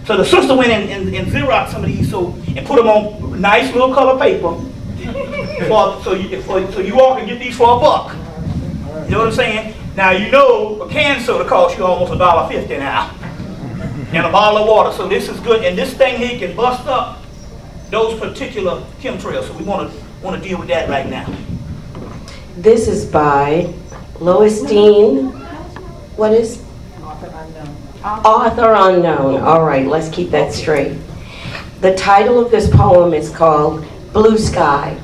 So the sister went and Xerox some of these and put them on nice little color paper. so you all can get these for $1. You know what I'm saying? Now you know a can soda costs you almost $1.50 now. And a bottle of water. So this is good. And this thing here can bust up those particular chemtrails. So we want to deal with that right now. This is by Lois Dean. What is? Author unknown. Author unknown. All right, let's keep that straight. The title of this poem is called Blue Sky.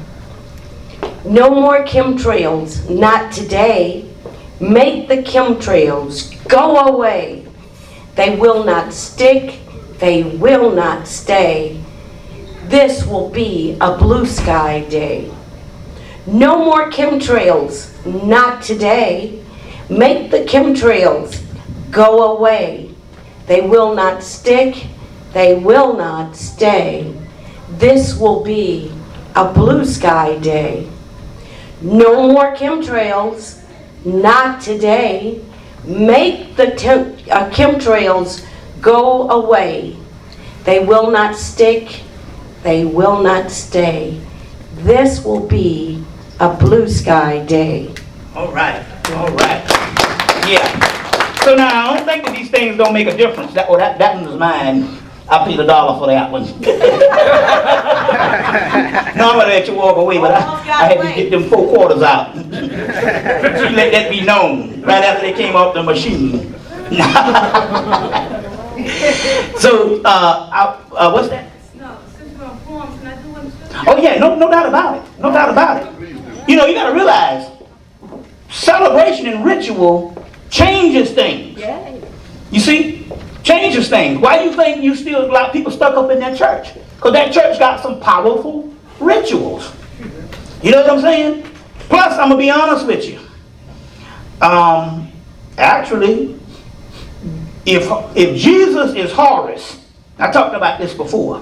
No more chemtrails, not today. Make the chemtrails go away. They will not stick, they will not stay. This will be a blue sky day. No more chemtrails, not today. Make the chemtrails go away. They will not stick, they will not stay. This will be a blue sky day. No more chemtrails, not today. Make the chemtrails go away. They will not stick, they will not stay. This will be a blue sky day. All right. Yeah. So now I don't think that these things don't make a difference. That one is mine. I paid $1 for that one. No, I'm gonna let you walk away, but I had to get them 4 quarters out. She let that be known right after they came off the machine. So, what's that? No, since we're on form, can I do one too? Oh yeah, no doubt about it. No doubt about it. You know, you gotta realize, celebration and ritual changes things. Yay. You see? Changes things. Why do you think you still a lot of people stuck up in that church? Because that church got some powerful rituals. You know what I'm saying? Plus, I'm gonna be honest with you. Actually, if Jesus is Horus, I talked about this before,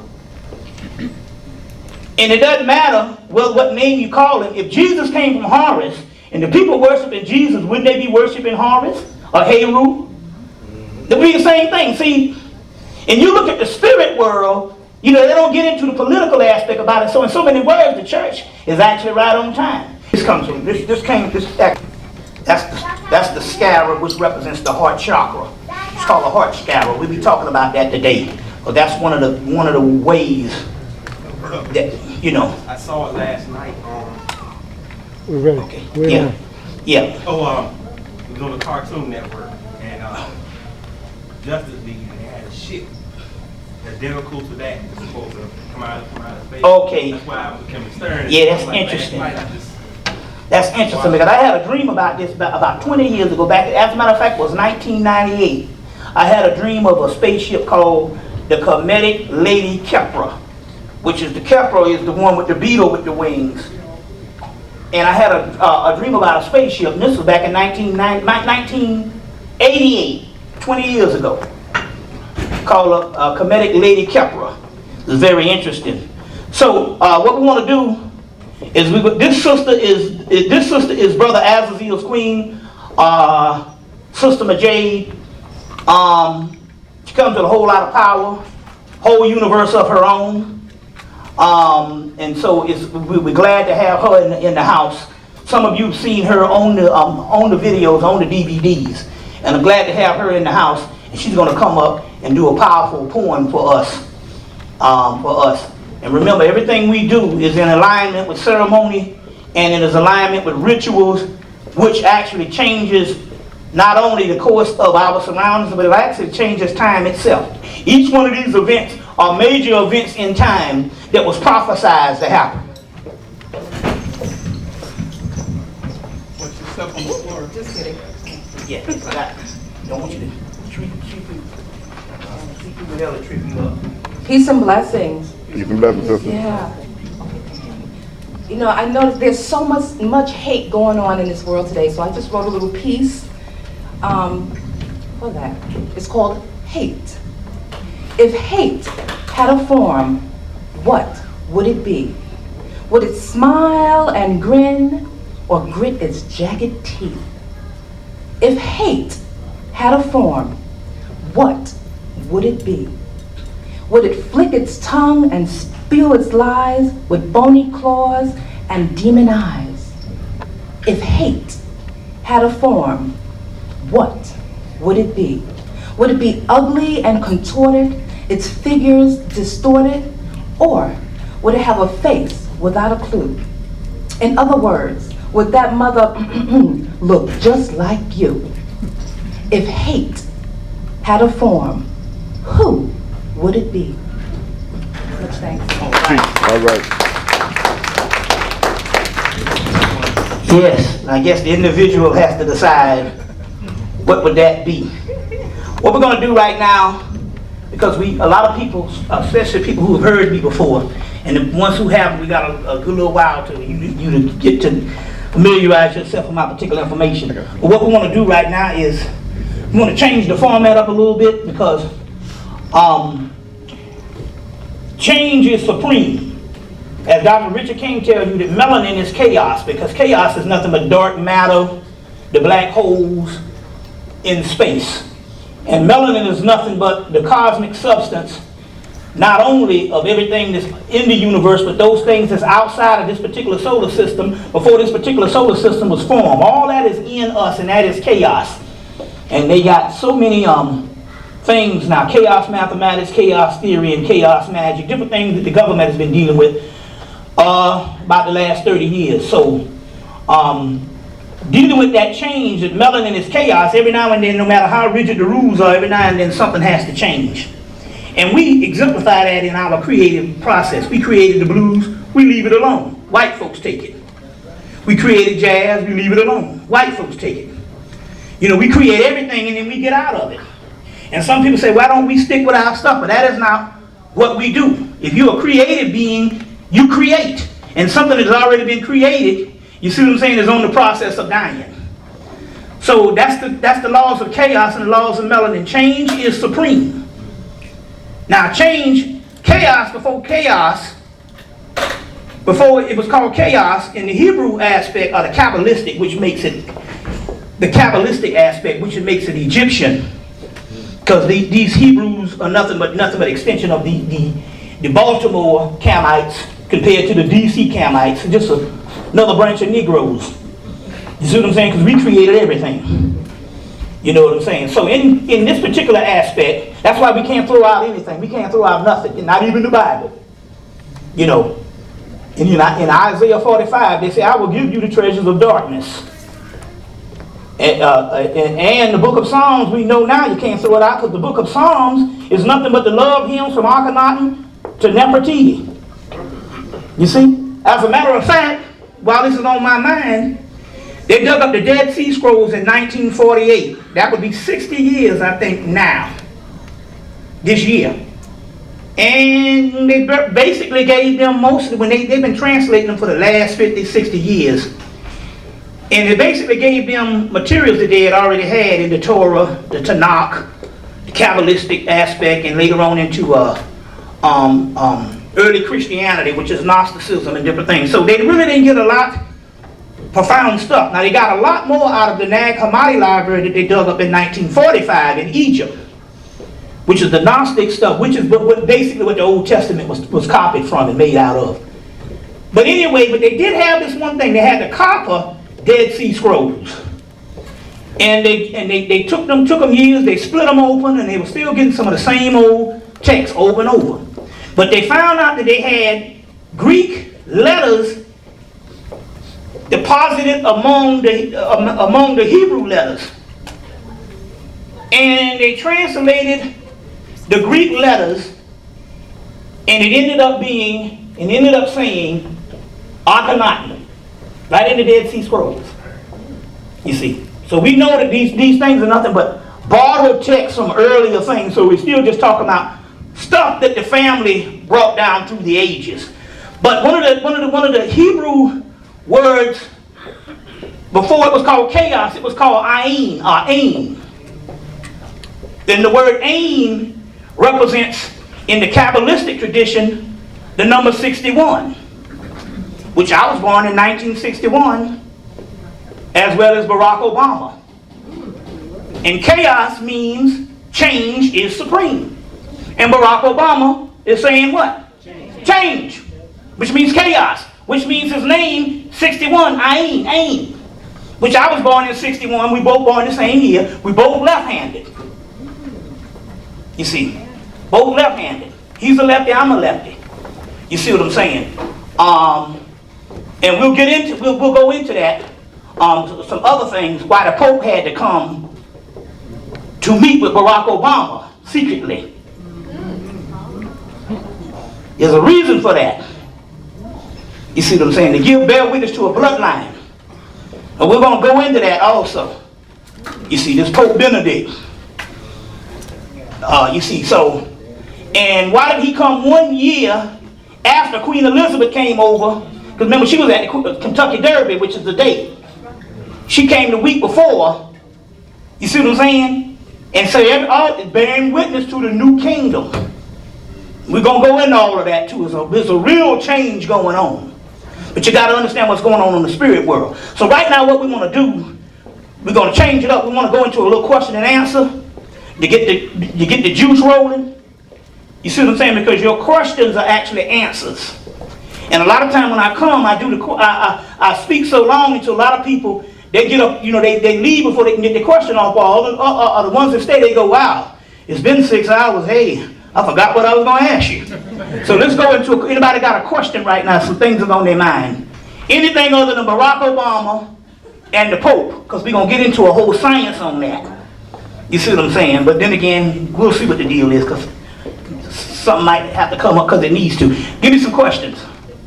and it doesn't matter what name you call him. If Jesus came from Horus, and the people worshiping Jesus, wouldn't they be worshiping Horus or Heru? It would be the same thing. See, and you look at the spirit world, you know, they don't get into the political aspect about it. So in so many words, the church is actually right on time. This comes from that's the scarab, which represents the heart chakra. It's called a heart scarab. We'll be talking about that today. But that's one of the ways that, you know. I saw it last night on. We're ready. Okay. We're Yeah. on. Yeah. It was on the Cartoon Network, and Justice League, and they had a ship identical to that. It's supposed to come out of space. Okay. That's why I was becoming stern. Yeah, that's interesting. That's interesting because I had a dream about this about 20 years ago. Back, as a matter of fact, it was 1998. I had a dream of a spaceship called the Comedic Lady Kepra, which is the Kepra is the one with the beetle with the wings. And I had a dream about a spaceship, and this was back in 1988, 20 years ago, called a Comedic Lady Kepra. It's very interesting. So what we want to do is this sister is Brother Azazil's queen, Sister Majade. She comes with a whole lot of power, whole universe of her own. And so we're glad to have her in the house. Some of you have seen her on the videos, on the DVDs, and I'm glad to have her in the house. And she's going to come up and do a powerful poem for us. And remember, everything we do is in alignment with ceremony, and it is alignment with rituals, which actually changes not only the course of our surroundings, but it actually changes time itself. Each one of these events are major events in time that was prophesied to happen. Put yourself on the floor. Just kidding. Yeah, I don't want you to treat people to trip you up. Peace and blessings. Peace and blessings, sister. Yeah. You know, I noticed there's so much hate going on in this world today, so I just wrote a little piece for that. It's called Hate. If hate had a form, what would it be? Would it smile and grin, or grit its jagged teeth? If hate had a form, what would it be? Would it flick its tongue and spew its lies with bony claws and demon eyes? If hate had a form, what would it be? Would it be ugly and contorted, its figures distorted? Or would it have a face without a clue? In other words, would that mother look just like you? If hate had a form, who would it be? Much thanks. All right. Yes, I guess the individual has to decide what would that be. What we're going to do right now, because a lot of people, especially people who have heard me before, and the ones who haven't, we got a good little while to you to get to familiarize yourself with my particular information. But what we want to do right now is we want to change the format up a little bit, because change is supreme. As Dr. Richard King tells you, that melanin is chaos, because chaos is nothing but dark matter, the black holes in space. And melanin is nothing but the cosmic substance, not only of everything that's in the universe, but those things that's outside of this particular solar system before this particular solar system was formed. All that is in us, and that is chaos. And they got so many things now, chaos mathematics, chaos theory, and chaos magic, different things that the government has been dealing with about the last 30 years. So dealing with that change, that melanin is chaos, every now and then, no matter how rigid the rules are, every now and then something has to change. And we exemplify that in our creative process. We created the blues, we leave it alone. White folks take it. We created jazz, we leave it alone. White folks take it. You know, we create everything and then we get out of it. And some people say, why don't we stick with our stuff? But that is not what we do. If you're a creative being, you create. And something that's already been created, you see what I'm saying, is on the process of dying. So that's the laws of chaos and the laws of melanin. Change is supreme. Now change, chaos before it was called chaos in the Hebrew aspect, or the Kabbalistic, which makes it, the Kabbalistic aspect, which makes it Egyptian. Because these Hebrews are nothing but extension of the Baltimore Kamites compared to the DC Kamites, just another branch of Negroes. You see what I'm saying? Because we created everything. You know what I'm saying? So in this particular aspect, that's why we can't throw out anything. We can't throw out nothing, not even the Bible. You know, in Isaiah 45, they say, I will give you the treasures of darkness. And the book of Psalms, we know now you can't throw it out, because the book of Psalms is nothing but the love hymns from Akhenaten to Nefertiti. You see? As a matter of fact, while this is on my mind, they dug up the Dead Sea Scrolls in 1948. That would be 60 years, I think, now. This year. And they basically gave them mostly, when they've been translating them for the last 50, 60 years. And they basically gave them materials that they had already had in the Torah, the Tanakh, the Kabbalistic aspect, and later on into early Christianity, which is Gnosticism and different things. So they really didn't get a lot profound stuff. Now they got a lot more out of the Nag Hammadi library that they dug up in 1945 in Egypt, which is the Gnostic stuff, which is basically what the Old Testament was copied from and made out of. But anyway, but they did have this one thing. They had the copper Dead Sea Scrolls. And they took them years, they split them open, and they were still getting some of the same old text over and over. But they found out that they had Greek letters deposited among the Hebrew letters. And they translated the Greek letters, and it ended up saying Akhenaten, right in the Dead Sea Scrolls. You see. So we know that these things are nothing but borrowed text from earlier things. So we're still just talking about stuff that the family brought down through the ages. But one of the Hebrew words before it was called chaos, it was called ain, or ain. Then the word ain represents, in the Kabbalistic tradition, the number 61, which I was born in 1961, as well as Barack Obama. And chaos means change is supreme. And Barack Obama is saying what? Change. Which means chaos. Which means his name, 61, Ain. Which I was born in 61. We both born the same year. We both left-handed. You see. Both left-handed. He's a lefty, I'm a lefty. You see what I'm saying? And we'll go into that. Some other things why the Pope had to come to meet with Barack Obama secretly. There's a reason for that. You see what I'm saying? To bear witness to a bloodline. And we're going to go into that also. You see, this Pope Benedict. You see, so, and why did he come 1 year after Queen Elizabeth came over? Because remember, she was at the Kentucky Derby, which is the date. She came the week before. You see what I'm saying? And so, bearing witness to the new kingdom. We're going to go into all of that too. There's a real change going on. But you got to understand what's going on in the spirit world. So right now what we want to do, we're going to change it up. We want to go into a little question and answer to get the juice rolling. You see what I'm saying? Because your questions are actually answers. And a lot of time when I come, I speak so long until a lot of people, they get up, they leave before they can get their question off. All the ones that stay, they go, wow, it's been 6 hours. Hey, I forgot what I was going to ask you. So let's go into anybody got a question right now, some things are on their mind. Anything other than Barack Obama and the Pope, because we're going to get into a whole science on that. You see what I'm saying? But then again, we'll see what the deal is, because something might have to come up because it needs to. Give me some questions.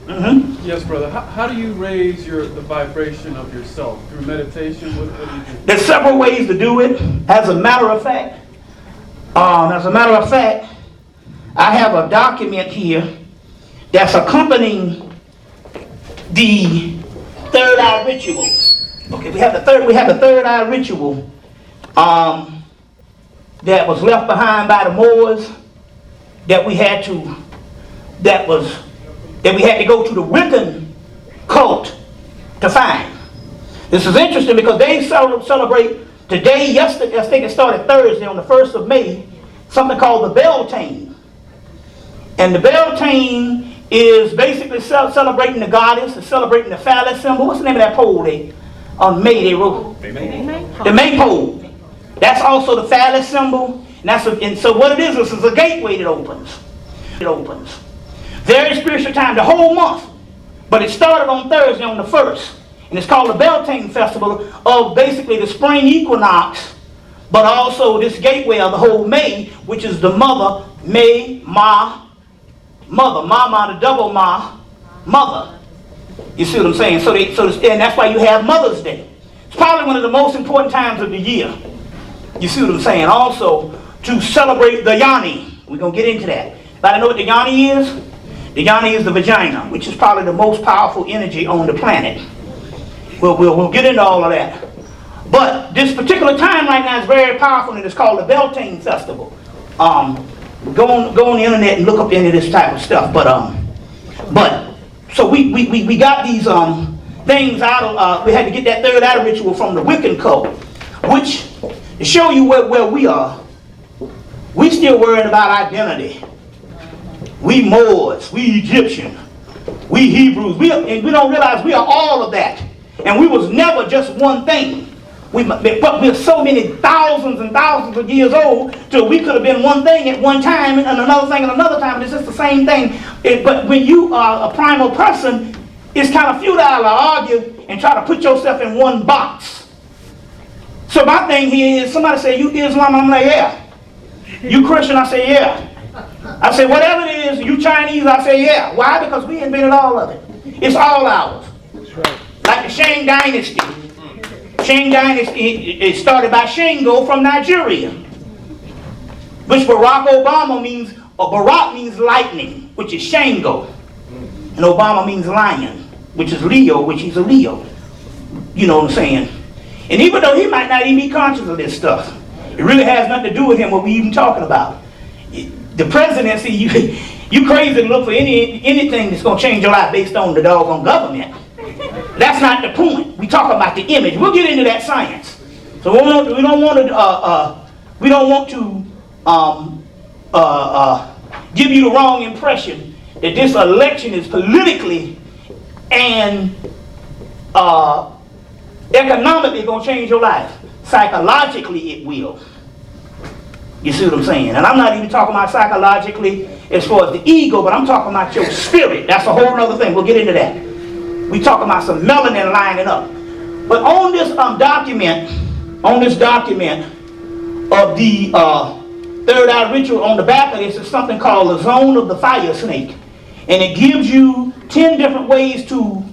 Mm-hmm. Yes, brother. How do you raise the vibration of yourself? Through meditation? What do you do? There's several ways to do it. As a matter of fact, I have a document here that's accompanying the third eye ritual. Okay, we have the third eye ritual that was left behind by the Moors that we had to go to the Wiccan cult to find. This is interesting because they celebrate today, yesterday, I think it started Thursday on the 1st of May, something called the Beltane. And the Beltane is basically celebrating the goddess, it's celebrating the phallus symbol. What's the name of that pole on May they wrote? The maypole. That's also the phallus symbol. And so what it is a gateway that opens. It opens. Very spiritual time, the whole month. But it started on Thursday on the 1st. And it's called the Beltane Festival of basically the spring equinox, but also this gateway of the whole May, which is the mother, May, Ma, mother, Mama, the double Ma, mother. You see what I'm saying? And that's why you have Mother's Day. It's probably one of the most important times of the year. You see what I'm saying? Also, to celebrate the Yoni. We're going to get into that. But I know what the Yoni is? The Yoni is the vagina, which is probably the most powerful energy on the planet. We'll get into all of that. But this particular time right now is very powerful, and it's called the Beltane Festival. Go on the internet and look up any of this type of stuff. But so we got these things out of, we had to get that third eye ritual from the Wiccan cult, which, to show you where we are, we still worrying about identity. We Moors, we Egyptian, we Hebrews, and we don't realize we are all of that. And we was never just one thing. But we're so many thousands and thousands of years old till we could have been one thing at one time and another thing at another time. It's just the same thing. But when you are a primal person, it's kind of futile to argue and try to put yourself in one box. So my thing here is, somebody say, you Islam? I'm like, yeah. You Christian? I say, yeah. I say, whatever it is, you Chinese? I say, yeah. Why? Because we invented all of it. It's all ours. That's right. Like the Shang Dynasty. Shang Dynasty is started by Shango from Nigeria, which Barack Obama means, or Barack means lightning, which is Shango. And Obama means lion, which is Leo, which he's a Leo. You know what I'm saying? And even though he might not even be conscious of this stuff, it really has nothing to do with him, what we even talking about. The presidency, you crazy to look for anything that's going to change your life based on the doggone government. That's not the point. We talk about the image. We'll get into that science. So we don't want to give you the wrong impression that this election is politically and economically going to change your life. Psychologically, it will. You see what I'm saying? And I'm not even talking about psychologically as far as the ego, but I'm talking about your spirit. That's a whole other thing. We'll get into that. We talking about some melanin lining up. But on this document of the third eye ritual, on the back of this is something called the zone of the fire snake. And it gives you 10 different ways to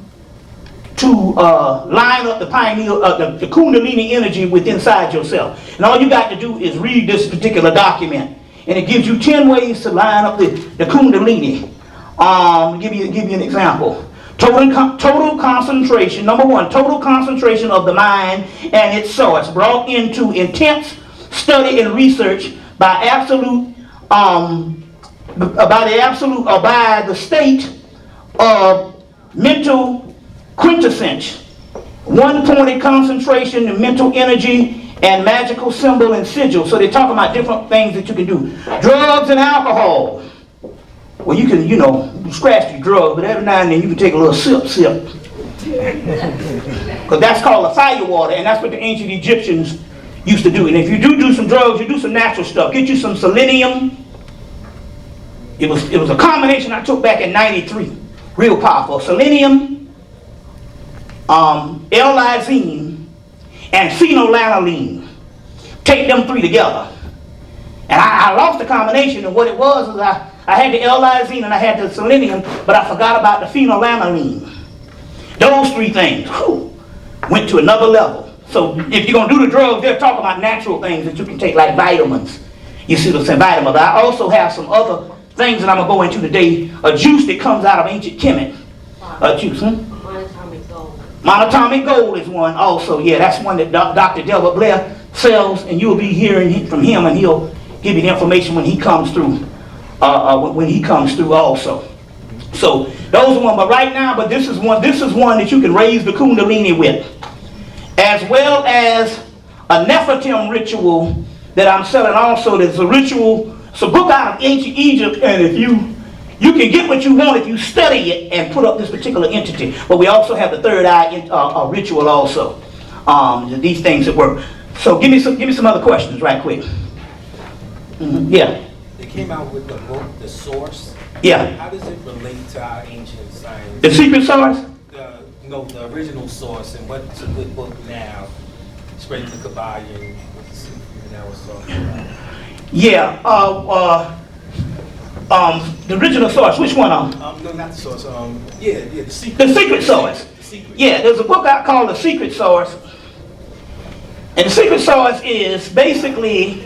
line up the pineal, the kundalini energy within inside yourself. And all you got to do is read this particular document. And it gives you 10 ways to line up the kundalini. Give you an example. Total concentration. Number one, total concentration of the mind and its source, brought into intense study and research by the state of mental quintessence, one-pointed concentration and mental energy and magical symbol and sigil. So they're talking about different things that you can do. Drugs and alcohol. Well, you can, you scratch your drugs, but every now and then you can take a little sip. Because that's called a fire water, and that's what the ancient Egyptians used to do. And if you do some drugs, you do some natural stuff. Get you some selenium. It was a combination I took back in '93. Real powerful. Selenium, L-lysine, and phenylalanine. Take them three together. And I lost the combination, and what it was is I had the L-lysine and I had the selenium, but I forgot about the phenylalanine. Those three things went to another level. So if you're going to do the drugs, they're talking about natural things that you can take, like vitamins. You see what I'm saying? Vitamins. I also have some other things that I'm going to go into today. A juice that comes out of ancient Kemet. A juice, Monatomic gold. Monatomic gold is one also. Yeah, that's one that Dr. Delbert Blair sells, and you'll be hearing from him, and he'll give you the information when he comes through. Also. So those are one. But right now, this is one that you can raise the kundalini with, as well as a Nephilim ritual that I'm selling. Also, there's a ritual. It's a book out of ancient Egypt, and if you can get what you want if you study it and put up this particular entity. But we also have the third eye ritual also. These things that work. So give me some other questions right quick. Yeah. They came out with the book, The Source. Yeah. How does it relate to our ancient science? The secret source? The original source, and what's a good book now? Spread to Kabbalion, and that was talking about. Yeah. The original source. Which one? No, not the source. The secret. The secret source. The secret. Yeah. There's a book out called The Secret Source, and the secret source is basically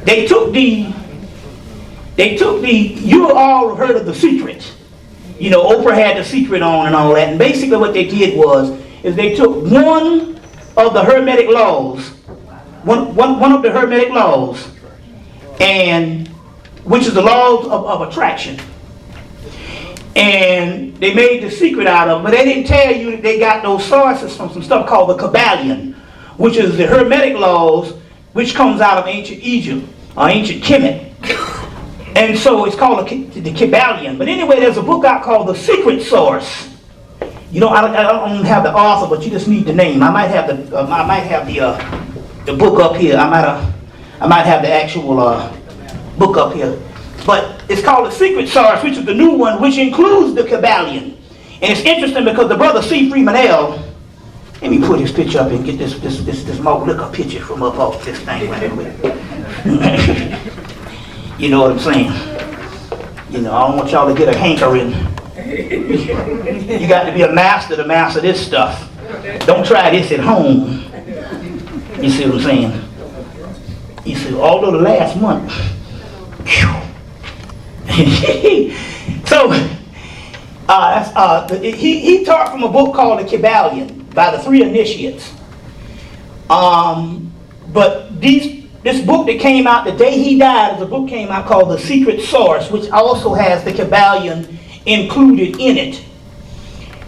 they took the. You all heard of The Secret. Oprah had The Secret on and all that. And basically what they did is they took one of the Hermetic laws, and which is the laws of attraction. And they made The Secret out of it, but they didn't tell you that they got those sources from some stuff called the Kabbalion, which is the Hermetic laws, which comes out of ancient Egypt or ancient Kemet. And so it's called the Kabbalion. But anyway, there's a book out called The Secret Source. I don't have the author, but you just need the name. I might have the book up here. I might have the actual book up here. But it's called The Secret Source, which is the new one, which includes the Kabbalion. And it's interesting because the brother C. Freeman L. Let me put his picture up and get this Malt Liquor picture from up off this thing right away. You know what I'm saying? I don't want y'all to get a hankering. You got to be a master to master this stuff. Don't try this at home. You see what I'm saying? You see, although the last month. So, he taught from a book called the Kabbalion by the three initiates. But this book that came out the day he died, is a book came out called The Secret Source, which also has the Kabbalion included in it.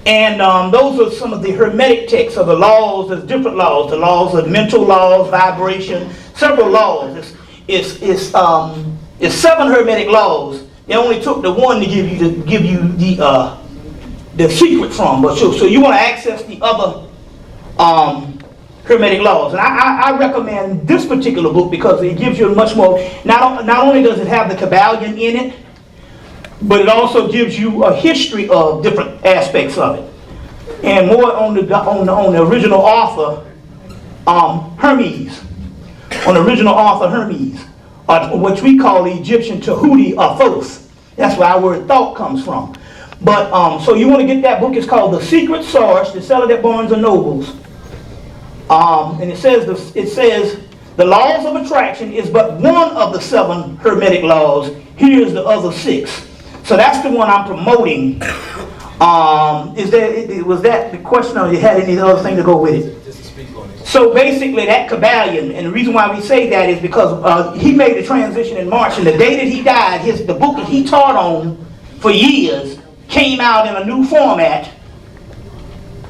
And those are some of the Hermetic texts of the laws. There's different laws. The laws of mental laws, vibration, several laws. It's It's 7 Hermetic laws. They only took the one to give you the secret from. But so you want to access the other Hermetic laws. And I recommend this particular book because it gives you much more. Not only does it have the Kabbalion in it, but it also gives you a history of different aspects of it. And more on the original author, Hermes. On the original author, Hermes. Which we call the Egyptian Tahuti or Thoth. That's where our word thought comes from. But so you want to get that book. It's called The Secret Source. They sell it at Barnes and Nobles. And it says the laws of attraction is but one of the 7 Hermetic laws. Here's the other 6. So that's the one I'm promoting. Was that the question, or you had any other thing to go with it? Just to speak on it. So basically that Kabbalion, and the reason why we say that is because he made the transition in March, and the day that he died, the book that he taught on for years came out in a new format,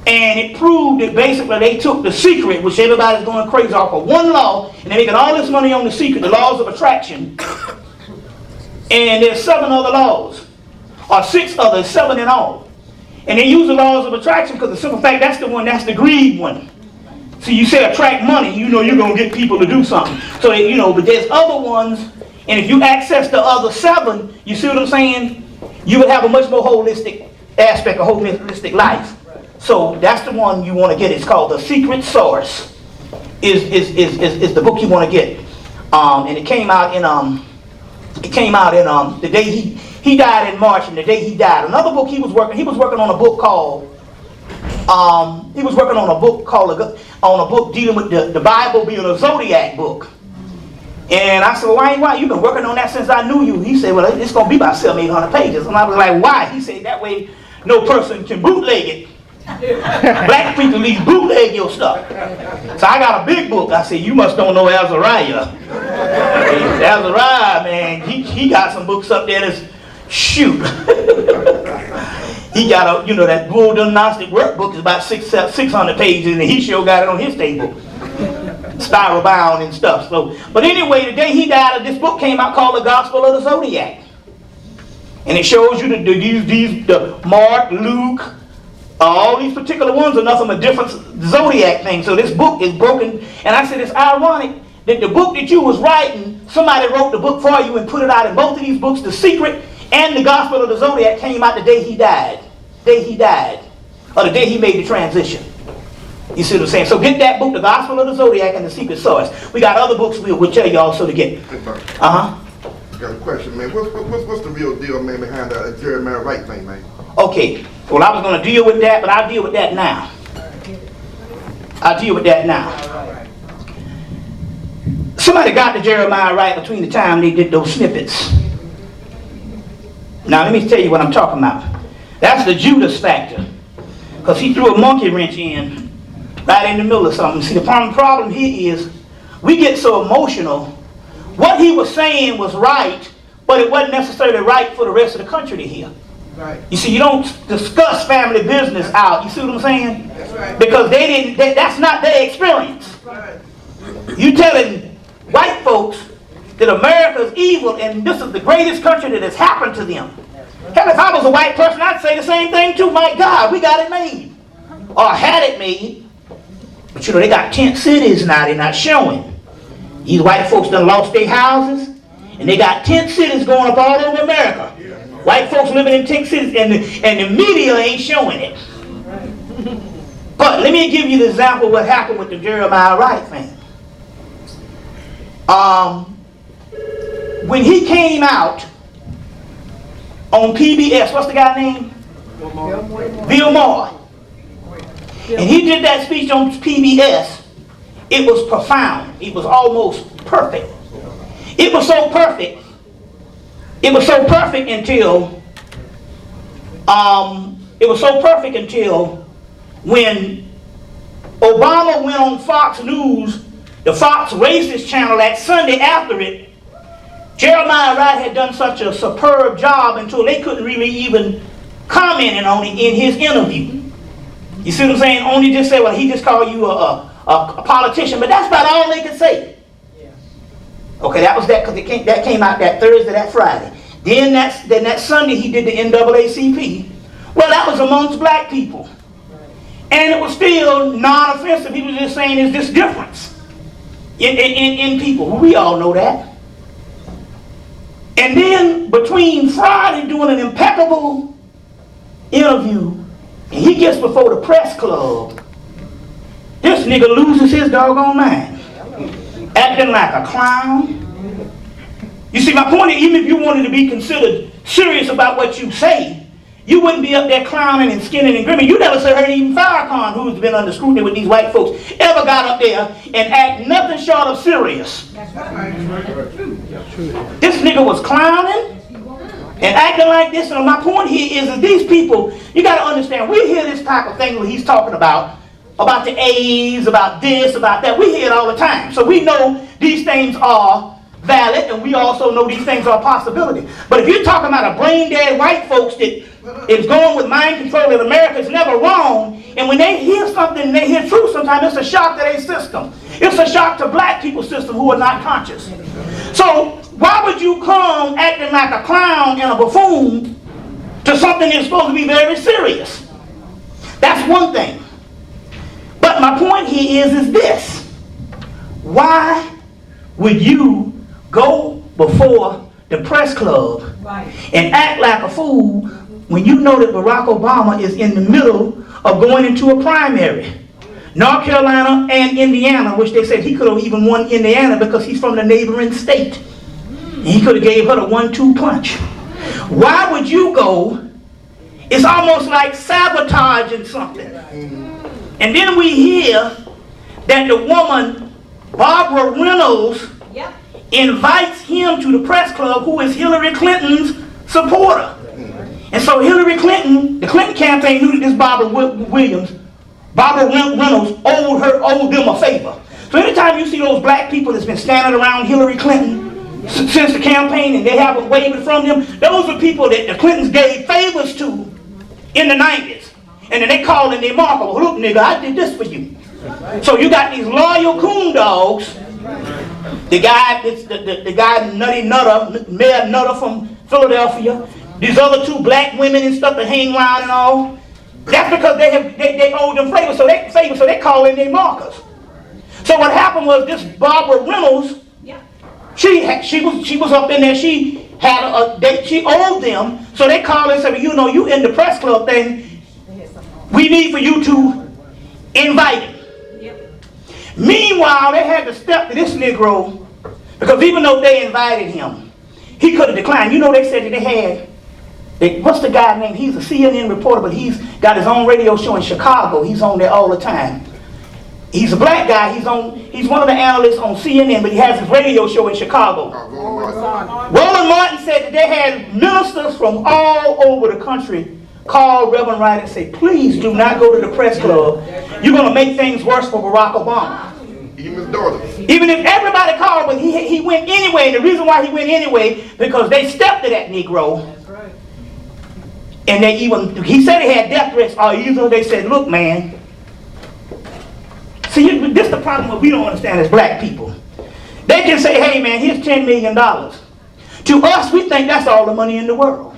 and it proved that basically they took the secret, which everybody's going crazy off of one law, and they're making all this money on the secret, the laws of attraction, and there's 7 other laws, or 6 others, 7 in all. And they use the laws of attraction because the simple fact that's the greed one. So you say attract money, you know you're going to get people to do something. So, but there's other ones, and if you access the other 7, you see what I'm saying? You would have a much more holistic aspect, a holistic life. So that's the one you want to get. It's called The Secret Source. Is the book you want to get. And it came out in the day he died in March, and the day he died. Another book he was working on a book called on a book dealing with the Bible being a zodiac book. And I said, well, why? You've been working on that since I knew you. He said, well, it's going to be about 700-800 pages. And I was like, why? He said, that way no person can bootleg it. Black people at least bootleg your stuff. So I got a big book. I said, you must don't know Azariah. Azariah, man, he got some books up there that's shoot. He got that Bull Gnostic workbook is about 600 pages, and he sure got it on his table. Spiral bound and stuff. So, but anyway, the day he died, this book came out called The Gospel of the Zodiac. And it shows you the Mark, Luke, all these particular ones are nothing but different zodiac things. So this book is broken. And I said, it's ironic that the book that you was writing, somebody wrote the book for you and put it out in both of these books. The Secret and The Gospel of the Zodiac came out the day he died. Or the day he made the transition. You see what I'm saying? So get that book, The Gospel of the Zodiac and The Secret Source. We got other books we'll tell you also to get. I got a question, man. What's the real deal, man, behind the Jeremiah Wright thing, man? Okay. Well, I was going to deal with that, but I'll deal with that now. Somebody got to Jeremiah Wright between the time they did those snippets. Now, let me tell you what I'm talking about. That's the Judas factor. Because he threw a monkey wrench in right in the middle of something. See, the problem here is we get so emotional. What he was saying was right, but it wasn't necessarily right for the rest of the country to hear. Right. You see, you don't discuss family business out. You see what I'm saying? That's right. Because that's not their experience. Right. You telling white folks that America is evil and this is the greatest country that has happened to them. Hell, if I was a white person, I'd say the same thing too. My God, we got it made. Or had it made. But they got tent cities now, they're not showing. These white folks done lost their houses, and they got tent cities going up all over America. White folks living in tent cities, and the media ain't showing it. But let me give you the example of what happened with the Jeremiah Wright thing. When he came out on PBS, what's the guy's name? Bill Maher. And he did that speech on PBS. It was profound. It was almost perfect. It was so perfect until when Obama went on Fox News, the Fox racist channel, that Sunday after it, Jeremiah Wright had done such a superb job until they couldn't really even comment on it in his interview. You see what I'm saying? Only just say, well, he just called you a politician, but that's about all they could say. Okay, that was that, because that came out that Thursday, that Friday. Then that Sunday he did the NAACP. Well, that was amongst black people. And it was still non-offensive. He was just saying there's this difference in people. Well, we all know that. And then between Friday doing an impeccable interview, and he gets before the press club, this nigga loses his doggone mind. Acting like a clown. You see, my point is, even if you wanted to be considered serious about what you say, you wouldn't be up there clowning and skinning and grinning. You never heard even Farrakhan, who's been under scrutiny with these white folks, ever got up there and act nothing short of serious. That's right. This nigga was clowning and acting like this. And my point here is these people, you got to understand, we hear this type of thing where he's talking about the A's, about this, about that. We hear it all the time. So we know these things are valid, and we also know these things are a possibility. But if you're talking about a brain-dead white folks that is going with mind control in America, is never wrong, and when they hear something and they hear truth, sometimes it's a shock to their system. It's a shock to black people's system who are not conscious. So why would you come acting like a clown and a buffoon to something that's supposed to be very serious? That's one thing. But my point here is this. Why would you go before the press club and act like a fool when you know that Barack Obama is in the middle of going into a primary? North Carolina and Indiana, which they said he could have even won Indiana because he's from the neighboring state. And he could have gave her the 1-2 punch. Why would you go? It's almost like sabotaging something. And then we hear that the woman, Barbara Reynolds, invites him to the press club, who is Hillary Clinton's supporter. And so Hillary Clinton, the Clinton campaign knew that this Barbara Reynolds owed them a favor. So anytime you see those black people that's been standing around Hillary Clinton since the campaign and they haven't wavered from them, those are people that the Clintons gave favors to in the 90s. And then they call and they mark them, look nigga, I did this for you. So you got these loyal coon dogs. The guy Nutty Nutter, Mayor Nutter from Philadelphia. These other two black women and stuff that hang around and all. That's because they owe them favors, so they call in their markers. So what happened was this Barbara Reynolds, she was up in there. She had she owed them, so they called and said, well, you know, you in the press club thing. We need for you to invite him. Meanwhile, they had to step to this Negro because even though they invited him, he could have declined. You know, they said that they had, what's the guy name? He's a CNN reporter, but he's got his own radio show in Chicago. He's on there all the time. He's a black guy. He's one of the analysts on CNN, but he has his radio show in Chicago. Roland Martin said that they had ministers from all over the country call Reverend Wright and say, please do not go to the press club. You're going to make things worse for Barack Obama. Even his daughter. Even if everybody called, but he went anyway. And the reason why he went anyway, because they stepped to that Negro. That's right. And he said he had death threats, or either they said, look, man. See, this is the problem that we don't understand as black people. They can say, hey, man, here's $10 million. To us, we think that's all the money in the world.